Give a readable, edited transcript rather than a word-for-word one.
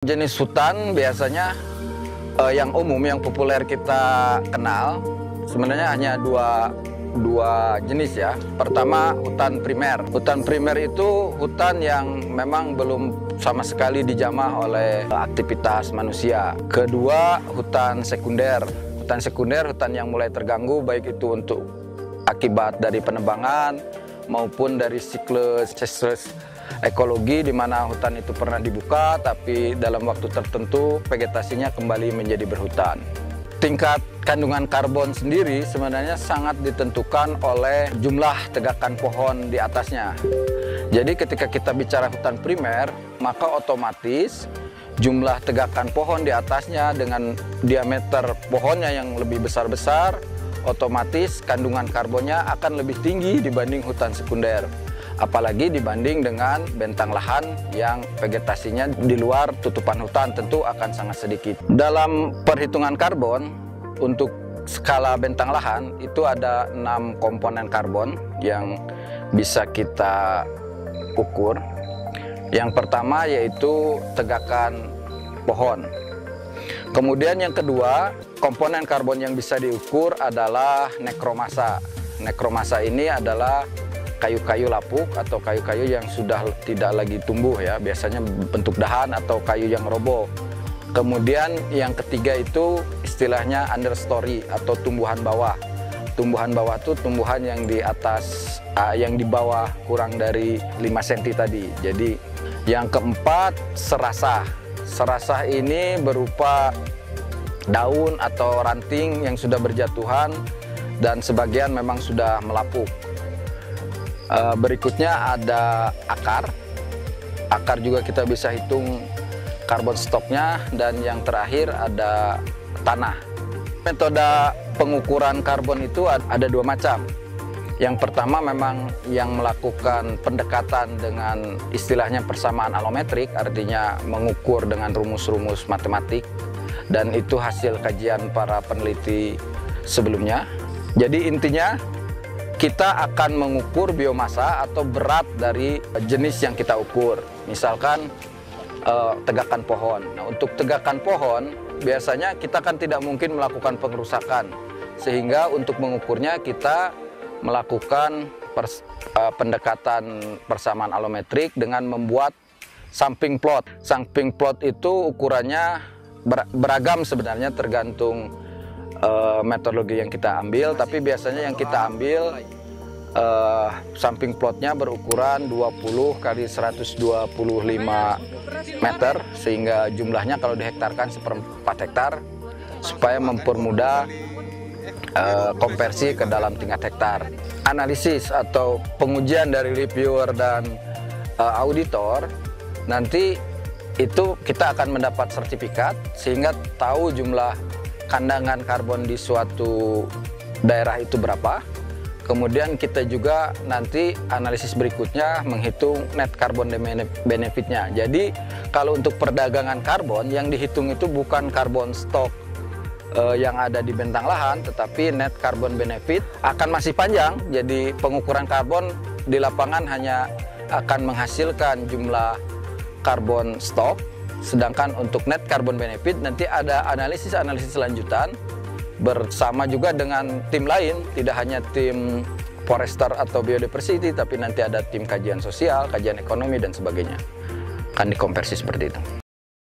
Jenis hutan biasanya yang umum, yang populer kita kenal sebenarnya hanya dua jenis ya. Pertama, hutan primer. Hutan primer itu hutan yang memang belum sama sekali dijamah oleh aktivitas manusia. Kedua, hutan sekunder. Hutan sekunder, hutan yang mulai terganggu baik itu untuk akibat dari penebangan maupun dari siklus ekologi, di mana hutan itu pernah dibuka tapi dalam waktu tertentu vegetasinya kembali menjadi berhutan. Tingkat kandungan karbon sendiri sebenarnya sangat ditentukan oleh jumlah tegakan pohon di atasnya. Jadi ketika kita bicara hutan primer, maka otomatis jumlah tegakan pohon di atasnya dengan diameter pohonnya yang lebih besar-besar, otomatis kandungan karbonnya akan lebih tinggi dibanding hutan sekunder. Apalagi dibanding dengan bentang lahan yang vegetasinya di luar tutupan hutan tentu akan sangat sedikit. Dalam perhitungan karbon, untuk skala bentang lahan itu ada 6 komponen karbon yang bisa kita ukur. Yang pertama yaitu tegakan pohon. Kemudian yang kedua, komponen karbon yang bisa diukur adalah nekromasa. Nekromasa ini adalah kayu-kayu lapuk atau kayu-kayu yang sudah tidak lagi tumbuh ya, biasanya bentuk dahan atau kayu yang roboh. Kemudian yang ketiga itu istilahnya understory atau tumbuhan bawah. Tumbuhan bawah itu tumbuhan yang di atas, yang di bawah kurang dari 5 cm tadi. Jadi yang keempat, serasah. Serasah ini berupa daun atau ranting yang sudah berjatuhan dan sebagian memang sudah melapuk. Berikutnya ada akar. Akar juga kita bisa hitung karbon stoknya, dan yang terakhir ada tanah. Metode pengukuran karbon itu ada 2 macam. Yang pertama memang yang melakukan pendekatan dengan istilahnya persamaan alometrik, artinya mengukur dengan rumus-rumus matematik, dan itu hasil kajian para peneliti sebelumnya. Jadi intinya kita akan mengukur biomasa atau berat dari jenis yang kita ukur. Misalkan tegakan pohon. Nah, untuk tegakan pohon biasanya kita kan tidak mungkin melakukan pengerusakan, sehingga untuk mengukurnya kita melakukan pendekatan persamaan alometrik dengan membuat samping plot. Samping plot itu ukurannya beragam sebenarnya tergantung metodologi yang kita ambil, tapi biasanya yang kita ambil samping plotnya berukuran 20 kali 125 meter, sehingga jumlahnya kalau dihektarkan 1/4 hektar, supaya mempermudah konversi ke dalam tingkat hektar. Analisis atau pengujian dari reviewer dan auditor, nanti itu kita akan mendapat sertifikat sehingga tahu jumlah kandangan karbon di suatu daerah itu berapa. Kemudian kita juga nanti analisis berikutnya menghitung net carbon benefitnya. Jadi kalau untuk perdagangan karbon yang dihitung itu bukan karbon stok yang ada di bentang lahan, tetapi net carbon benefit akan masih panjang. Jadi pengukuran karbon di lapangan hanya akan menghasilkan jumlah karbon stok, sedangkan untuk net carbon benefit nanti ada analisis-analisis lanjutan bersama juga dengan tim lain, tidak hanya tim forester atau biodiversity, tapi nanti ada tim kajian sosial, kajian ekonomi dan sebagainya. Akan dikonversi seperti itu.